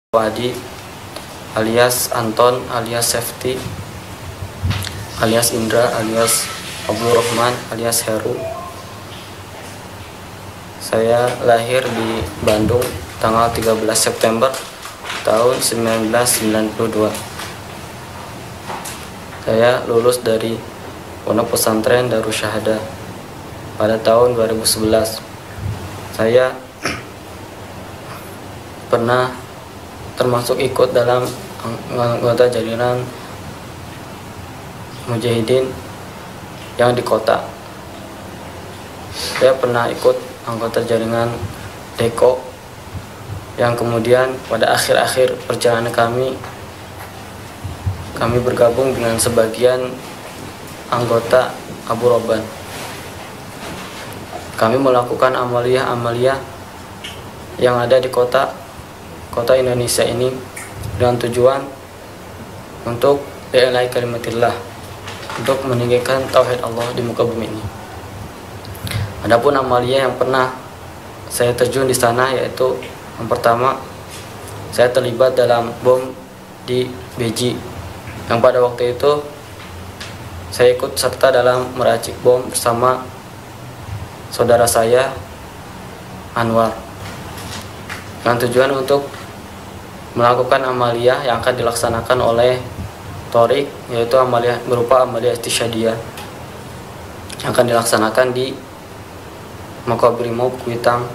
Wadi alias Anton alias Safety alias Indra alias Abdul Rahman alias Heru. Saya lahir di Bandung tanggal 13 September tahun 1992. Saya lulus dari Pondok Pesantren Darus Syahada pada tahun 2011. Saya pernah termasuk ikut dalam anggota jaringan Mujahidin yang di kota. Saya pernah ikut anggota jaringan Deko yang kemudian pada akhir-akhir perjalanan kami bergabung dengan sebagian anggota Abu Roban. Kami melakukan amaliyah yang ada di kota Indonesia ini dengan tujuan untuk i'lai kalimatillah, untuk meninggikan tauhid Allah di muka bumi ini. Adapun amaliyah yang pernah saya terjun di sana yaitu yang pertama, saya terlibat dalam bom di Beji yang pada waktu itu saya ikut serta dalam meracik bom bersama saudara saya Anwar dengan tujuan untuk melakukan amaliyah yang akan dilaksanakan oleh Torik, yaitu amaliyah berupa amaliyah istisyadiyah yang akan dilaksanakan di Makobrimob Kuitang,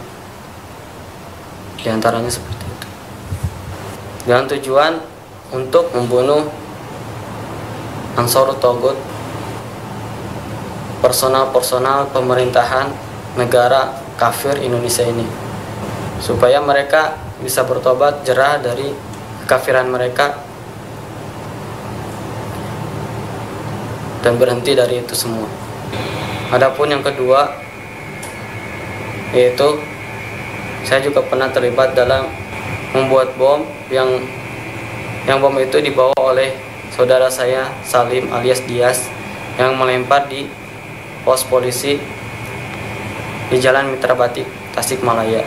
diantaranya seperti itu, dengan tujuan untuk membunuh Ansarut Togut, personal pemerintahan negara kafir Indonesia ini, supaya mereka bisa bertobat jerah dari kekafiran mereka dan berhenti dari itu semua. Adapun yang kedua, yaitu saya juga pernah terlibat dalam membuat bom yang bom itu dibawa oleh saudara saya Salim alias Dias yang melempar di pos polisi di Jalan Mitra Batik, Tasikmalaya.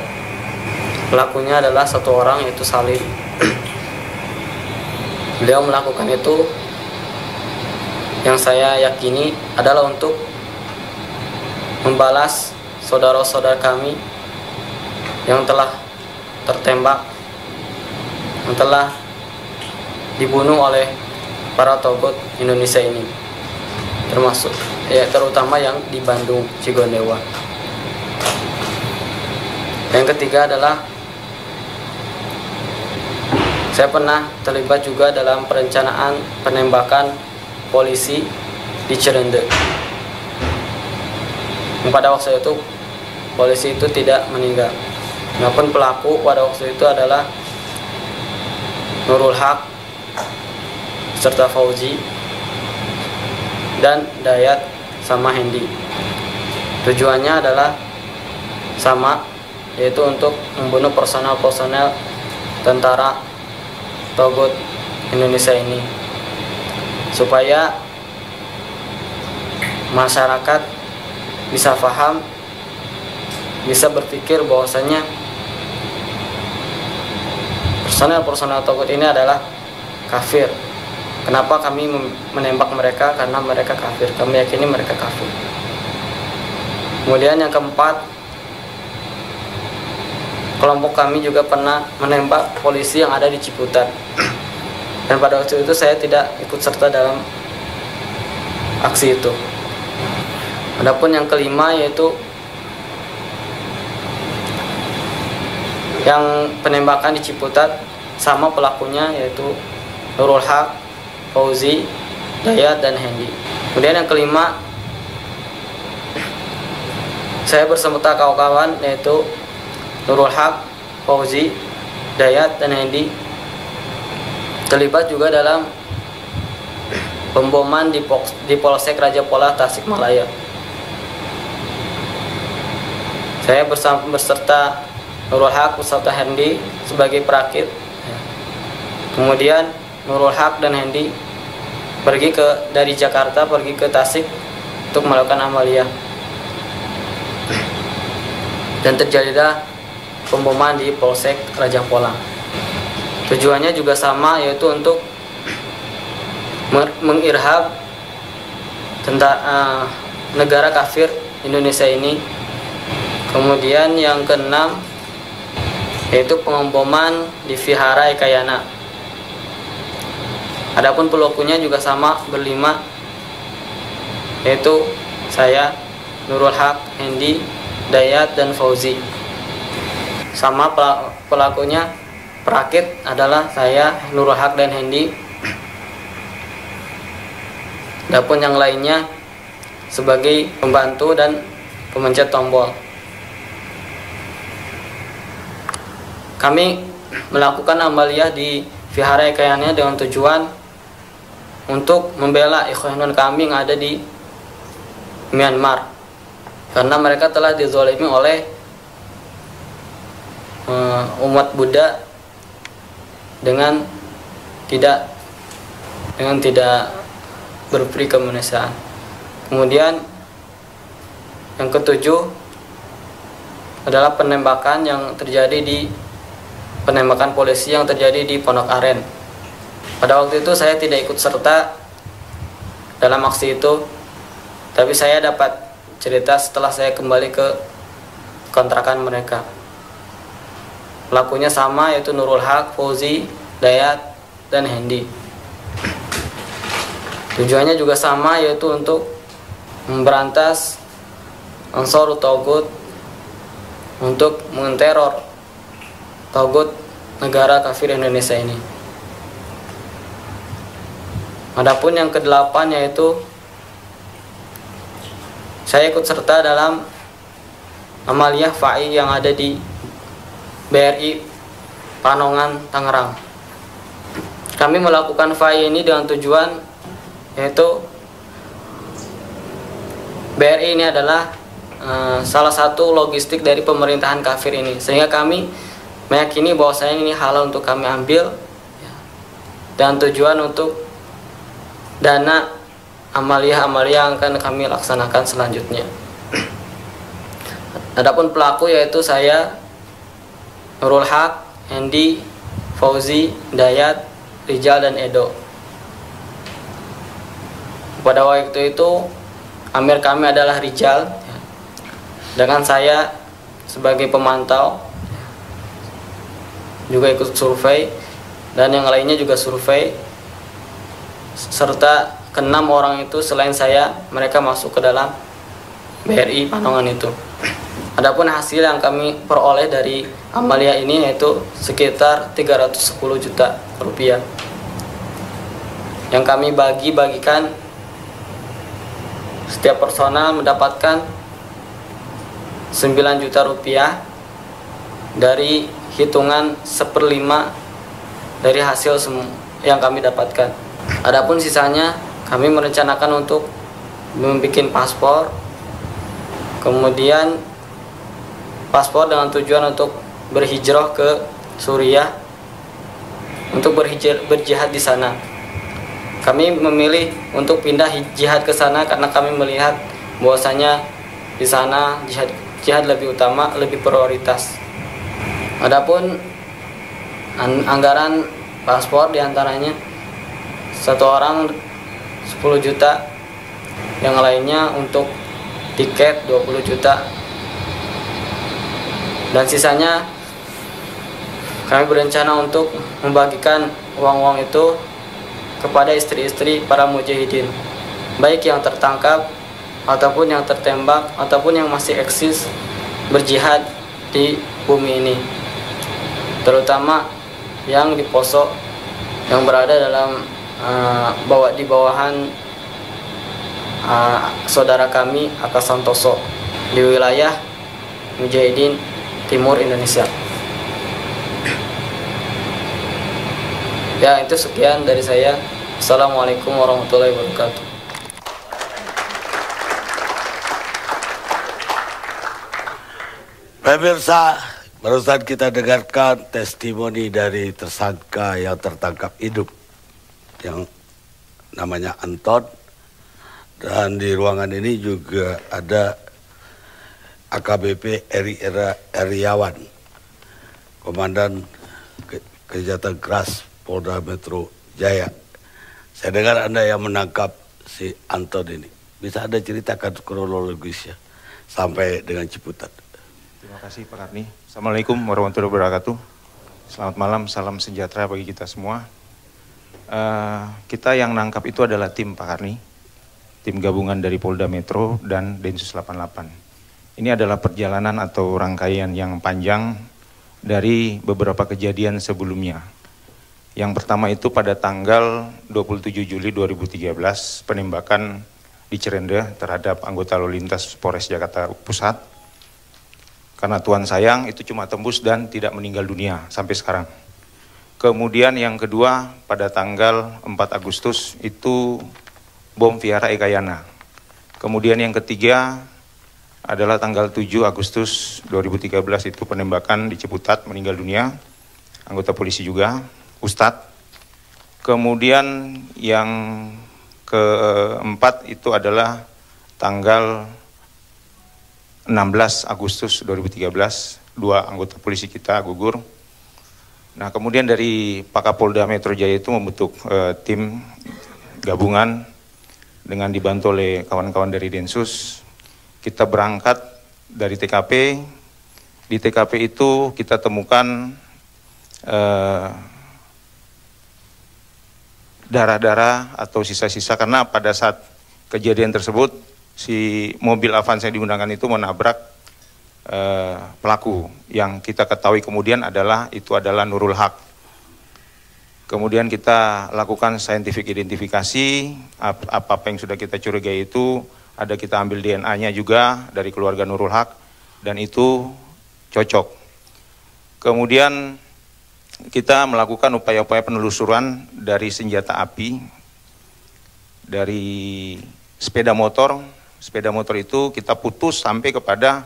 Pelakunya adalah satu orang, yaitu Salim. Beliau melakukan itu yang saya yakini adalah untuk membalas saudara-saudara kami yang telah tertembak, yang telah dibunuh oleh para togut Indonesia ini, terutama yang di Bandung, Cigondewa. Yang ketiga adalah saya pernah terlibat juga dalam perencanaan penembakan polisi di Cirende. Pada waktu itu polisi itu tidak meninggal. Namun pelaku pada waktu itu adalah Nurul Haq serta Fauzi dan Dayat sama Hendi. Tujuannya adalah sama, yaitu untuk membunuh personel tentara Togut Indonesia ini, supaya masyarakat bisa paham, bisa berpikir bahwasanya personel Togut ini adalah kafir. Kenapa kami menembak mereka? Karena mereka kafir. Kami yakini mereka kafir. Kemudian yang keempat, kelompok kami juga pernah menembak polisi yang ada di Ciputat. Dan pada waktu itu saya tidak ikut serta dalam aksi itu. Adapun yang kelima, yaitu yang penembakan di Ciputat, sama pelakunya yaitu Nurul Haq, Fauzi, Dayat, dan Hendi. Kemudian yang kelima, saya beserta kawan-kawan yaitu Nurul Haq, Fauzi, Dayat, dan Hendi terlibat juga dalam pemboman di Polsek Raja Polah, Tasikmalaya. Saya beserta Nurul Haq beserta Hendi sebagai perakit. Kemudian Nurul Haq dan Hendi dari Jakarta pergi ke Tasik untuk melakukan amaliyah. Dan terjadilah pemboman di Polsek Raja Polah. Tujuannya juga sama, yaitu untuk mengirhab tentang negara kafir Indonesia ini. Kemudian yang keenam yaitu pengeboman di Vihara Ekayana. Adapun pelakunya juga sama, berlima, yaitu saya, Nurul Haq, Hendi, Dayat, dan Fauzi. Sama pelakunya, perakit adalah saya, Nurul Haq, dan Hendi. Adapun yang lainnya sebagai pembantu dan pemencet tombol. Kami melakukan amaliyah di Vihara Ekayana dengan tujuan untuk membela ikhwanun kami yang ada di Myanmar, karena mereka telah dizalimi oleh umat Buddha dengan tidak berperi kemanusiaan. Kemudian yang ketujuh adalah penembakan polisi yang terjadi di Pondok Aren. Pada waktu itu saya tidak ikut serta dalam aksi itu, tapi saya dapat cerita setelah saya kembali ke kontrakan mereka. Pelakunya sama, yaitu Nurul Haq, Fauzi, Dayat, dan Hendi. Tujuannya juga sama, yaitu untuk memberantas Ansarut Taugut, untuk menteror Taugut negara kafir Indonesia ini. Adapun yang kedelapan yaitu saya ikut serta dalam amaliyah FAI yang ada di BRI Panongan, Tangerang. Kami melakukan FAI ini dengan tujuan yaitu BRI ini adalah salah satu logistik dari pemerintahan kafir ini, sehingga kami meyakini bahwasanya ini halal untuk kami ambil, dan tujuan untuk dana amaliyah-amaliyah yang akan kami laksanakan selanjutnya. Adapun pelaku yaitu saya, Nurul Haq, Hendi, Fauzi, Dayat, Rijal, dan Edo. Pada waktu itu amir kami adalah Rijal, dengan saya sebagai pemantau juga ikut survei, dan yang lainnya juga survei, serta ke-6 orang itu selain saya, mereka masuk ke dalam BRI Panongan itu. Adapun hasil yang kami peroleh dari amaliyah ini yaitu sekitar 310 juta rupiah yang kami bagikan. Setiap personal mendapatkan 9 juta rupiah dari hitungan 1/5 dari hasil yang kami dapatkan. Adapun sisanya kami merencanakan untuk membuat paspor, kemudian paspor dengan tujuan untuk berhijrah ke Suriah untuk berjihad di sana. Kami memilih untuk pindah jihad ke sana karena kami melihat bahwasanya di sana jihad lebih utama, lebih prioritas. Adapun anggaran paspor diantaranya satu orang 10 juta, yang lainnya untuk tiket 20 juta, dan sisanya kami berencana untuk membagikan uang-uang itu kepada istri-istri para mujahidin, baik yang tertangkap ataupun yang tertembak ataupun yang masih eksis berjihad di bumi ini, terutama yang di Poso yang berada dalam di bawahan saudara kami Aka Santoso di wilayah Mujahidin Timur Indonesia. Ya, itu sekian dari saya. Assalamualaikum warahmatullahi wabarakatuh. Pemirsa, barusan kita dengarkan testimoni dari tersangka yang tertangkap hidup yang namanya Anton, dan di ruangan ini juga ada AKBP Eri Eriawan, Komandan kejahatan keras Polda Metro Jaya. Saya dengar Anda yang menangkap si Anton ini. Bisa Anda ceritakan kronologisnya sampai dengan Ciputat? Terima kasih Pak Karni. Assalamualaikum warahmatullahi wabarakatuh. Selamat malam, salam sejahtera bagi kita semua. Kita yang nangkap itu adalah tim Pak Karni, tim gabungan dari Polda Metro dan Densus 88. Ini adalah perjalanan atau rangkaian yang panjang dari beberapa kejadian sebelumnya. Yang pertama itu pada tanggal 27 Juli 2013, penembakan di Cirende terhadap anggota lalu lintas Polres Jakarta Pusat. Karena Tuhan sayang itu cuma tembus dan tidak meninggal dunia sampai sekarang. Kemudian yang kedua pada tanggal 4 Agustus itu bom Vihara Ekayana. Kemudian yang ketiga adalah tanggal 7 Agustus 2013 itu penembakan di Ciputat, meninggal dunia, anggota polisi juga, Ustadz. Kemudian yang keempat itu adalah tanggal 16 Agustus 2013, 2 anggota polisi kita gugur. Nah kemudian dari Pak Kapolda Metro Jaya itu membentuk tim gabungan dengan dibantu oleh kawan-kawan dari Densus. Kita berangkat dari TKP. Di TKP itu kita temukan darah-darah atau sisa-sisa, karena pada saat kejadian tersebut si mobil Avanza yang digunakan itu menabrak pelaku yang kita ketahui kemudian itu adalah Nurul Haq. Kemudian kita lakukan scientific identifikasi, apa yang sudah kita curigai itu, ada kita ambil DNA-nya juga dari keluarga Nurul Haq dan itu cocok. Kemudian kita melakukan upaya-upaya penelusuran dari senjata api, dari sepeda motor. Sepeda motor itu kita putus sampai kepada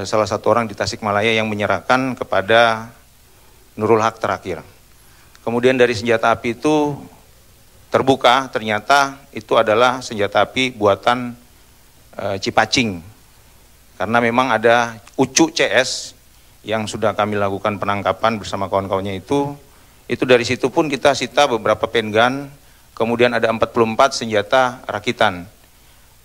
salah satu orang di Tasikmalaya yang menyerahkan kepada Nurul Haq terakhir. Kemudian dari senjata api itu terbuka, ternyata itu adalah senjata api buatan Cipacing. Karena memang ada Ucu CS yang sudah kami lakukan penangkapan bersama kawan-kawannya itu dari situ pun kita sita beberapa pen gun, kemudian ada 44 senjata rakitan.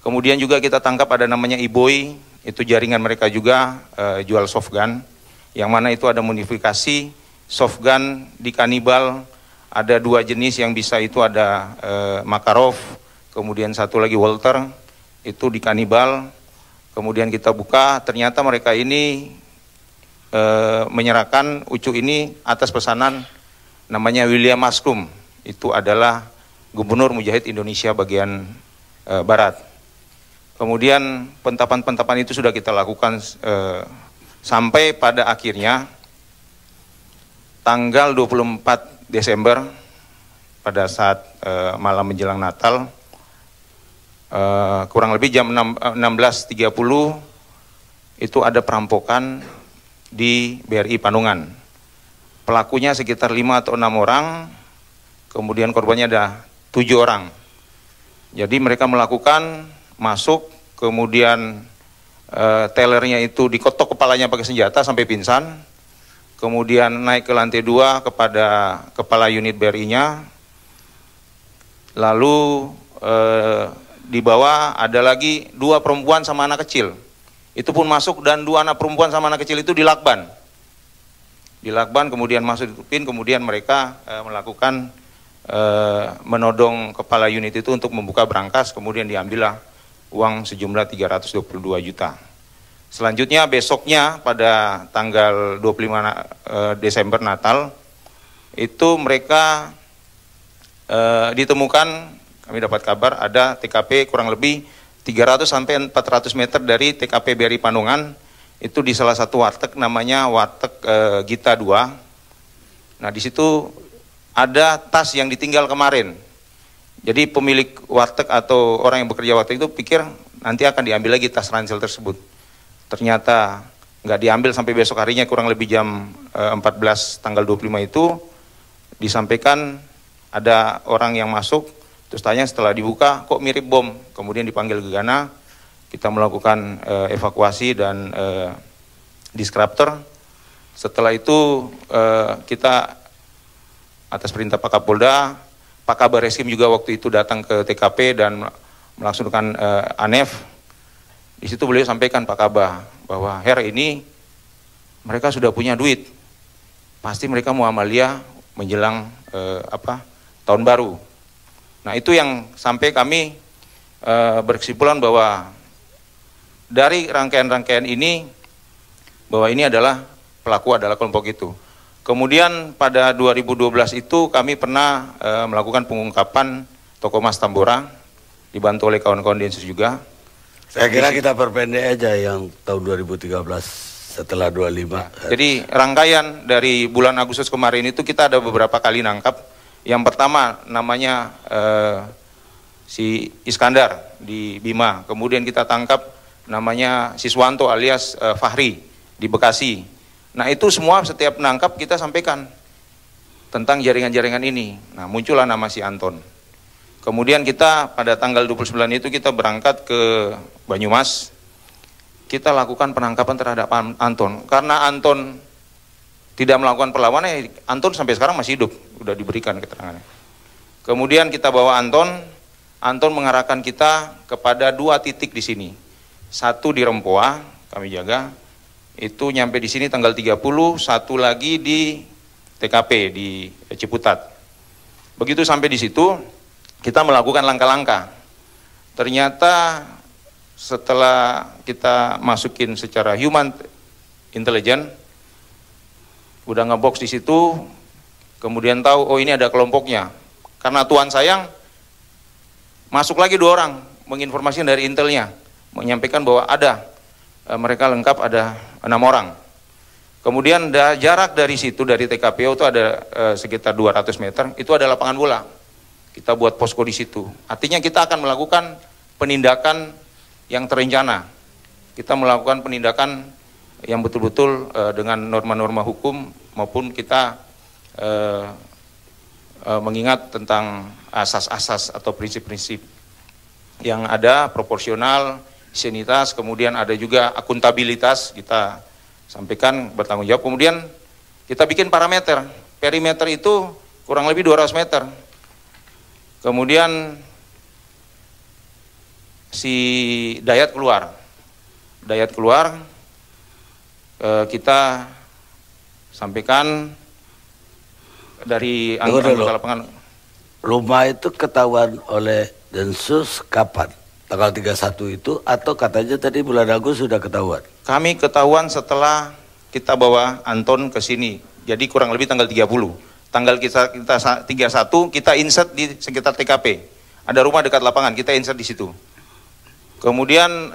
Kemudian juga kita tangkap ada namanya Iboy, itu jaringan mereka juga jual soft gun, yang mana itu ada modifikasi soft gun di Kanibal, ada 2 jenis yang bisa itu ada Makarov, kemudian satu lagi Walter, itu di Kanibal. Kemudian kita buka, ternyata mereka ini menyerahkan Ucu ini atas pesanan namanya William Maskum, itu adalah Gubernur Mujahid Indonesia bagian Barat. Kemudian pentapan-pentapan itu sudah kita lakukan sampai pada akhirnya tanggal 24 Desember pada saat malam menjelang Natal, kurang lebih jam 16.30 itu ada perampokan di BRI Panungan. Pelakunya sekitar 5 atau 6 orang, kemudian korbannya ada 7 orang. Jadi mereka melakukan masuk, kemudian tellernya itu dikotok kepalanya pakai senjata sampai pingsan, kemudian naik ke lantai 2 kepada kepala unit BRI-nya, lalu di bawah ada lagi 2 perempuan sama anak kecil. Itu pun masuk dan 2 anak perempuan sama anak kecil itu dilakban. Dilakban kemudian masuk ditutupin, kemudian mereka melakukan menodong kepala unit itu untuk membuka brankas, kemudian diambillah uang sejumlah 322 juta. Selanjutnya besoknya pada tanggal 25 Desember Natal itu mereka ditemukan, kami dapat kabar ada TKP kurang lebih 300 sampai 400 meter dari TKP BRI Panungan, itu di salah satu warteg namanya warteg Gita 2. Nah di situ ada tas yang ditinggal kemarin. Jadi pemilik warteg atau orang yang bekerja warteg itu pikir nanti akan diambil lagi tas ransel tersebut. Ternyata nggak diambil sampai besok harinya kurang lebih jam 14 tanggal 25 itu disampaikan ada orang yang masuk. Terus tanya setelah dibuka, kok mirip bom? Kemudian dipanggil Gegana, kita melakukan evakuasi dan disruptor. Setelah itu kita atas perintah Pak Kapolda, Pak Kabar Eskrim juga waktu itu datang ke TKP dan melaksanakan ANEF. Di situ beliau sampaikan Pak Kabah bahwa ini mereka sudah punya duit, pasti mereka mau amalia menjelang tahun baru. Nah itu yang sampai kami berkesimpulan bahwa dari rangkaian-rangkaian ini, bahwa ini adalah pelaku adalah kelompok itu. Kemudian pada 2012 itu kami pernah melakukan pengungkapan toko emas Tambora, dibantu oleh kawan-kawan Densus juga. Saya kira kita perpendek aja yang tahun 2013 setelah 25. Jadi rangkaian dari bulan Agustus kemarin itu kita ada beberapa kali nangkap. Yang pertama namanya si Iskandar di Bima. Kemudian kita tangkap namanya Siswanto alias Fahri di Bekasi. Nah itu semua setiap menangkap kita sampaikan tentang jaringan-jaringan ini. Nah muncullah nama si Anton. Kemudian kita pada tanggal 29 itu kita berangkat ke Banyumas. Kita lakukan penangkapan terhadap Anton. Karena Anton tidak melakukan perlawanan, Anton sampai sekarang masih hidup. Udah diberikan keterangannya. Kemudian kita bawa Anton. Anton mengarahkan kita kepada 2 titik di sini. Satu di Rempoa, kami jaga. Itu nyampe di sini tanggal 30, satu lagi di TKP di Ciputat. Begitu sampai di situ, kita melakukan langkah-langkah. Ternyata setelah kita masukin secara human intelligence, udah ngebox di situ, kemudian tahu oh ini ada kelompoknya. Karena Tuhan sayang, masuk lagi 2 orang menginformasikan dari intelnya, menyampaikan bahwa ada mereka lengkap ada 6 orang. Kemudian jarak dari situ dari TKPO itu ada sekitar 200 meter, itu ada lapangan bola. Kita buat posko di situ. Artinya kita akan melakukan penindakan yang terencana. Kita melakukan penindakan yang betul-betul dengan norma-norma hukum maupun kita mengingat tentang asas-asas atau prinsip-prinsip yang ada, proporsional, higienitas, kemudian ada juga akuntabilitas, kita sampaikan bertanggung jawab. Kemudian kita bikin parameter, perimeter itu kurang lebih 200 meter. Kemudian si Dayat keluar, kita sampaikan dari anggota lapangan. Rumah itu ketahuan oleh Densus kapan? Tanggal 31 itu atau katanya tadi bulan Agustus sudah ketahuan? Kami ketahuan setelah kita bawa Anton ke sini. Jadi kurang lebih tanggal 30. Tanggal kita 31 kita insert di sekitar TKP. Ada rumah dekat lapangan, kita insert di situ. Kemudian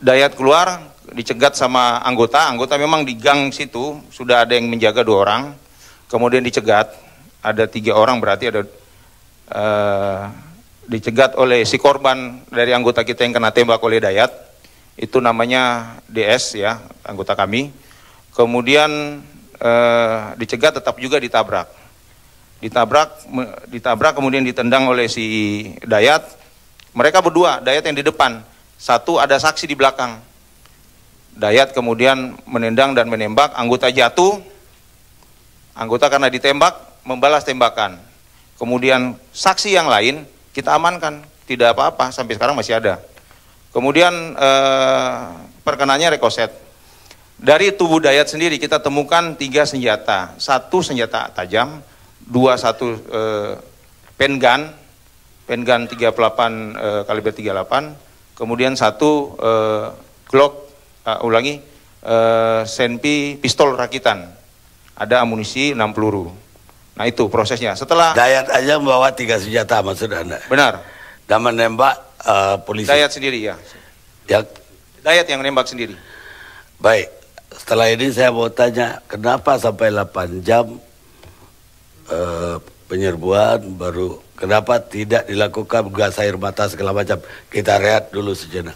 Dayat keluar, dicegat sama anggota memang di gang situ sudah ada yang menjaga 2 orang. Kemudian dicegat, ada 3 orang berarti ada dicegat oleh si korban dari anggota kita yang kena tembak oleh Dayat, itu namanya DS ya, anggota kami. Kemudian dicegat tetap juga ditabrak kemudian ditendang oleh si Dayat. Mereka berdua, Dayat yang di depan, satu ada saksi di belakang. Dayat kemudian menendang dan menembak, anggota jatuh, anggota karena ditembak membalas tembakan. Kemudian saksi yang lain kita amankan, tidak apa-apa, sampai sekarang masih ada. Kemudian perkenannya rekoset. Dari tubuh Dayat sendiri kita temukan 3 senjata, 1 senjata tajam, 2 pen gun 38 kaliber 38, kemudian 1 Glock, Senpi pistol rakitan, ada amunisi 6 peluru. Nah itu prosesnya. Setelah Dayat aja membawa 3 senjata maksud Anda? Benar. Dan menembak polisi? Dayat sendiri ya. Dayat yang menembak sendiri. Baik, setelah ini saya mau tanya, kenapa sampai 8 jam penyerbuan baru, kenapa tidak dilakukan gas air mata segala macam? Kita rehat dulu sejenak.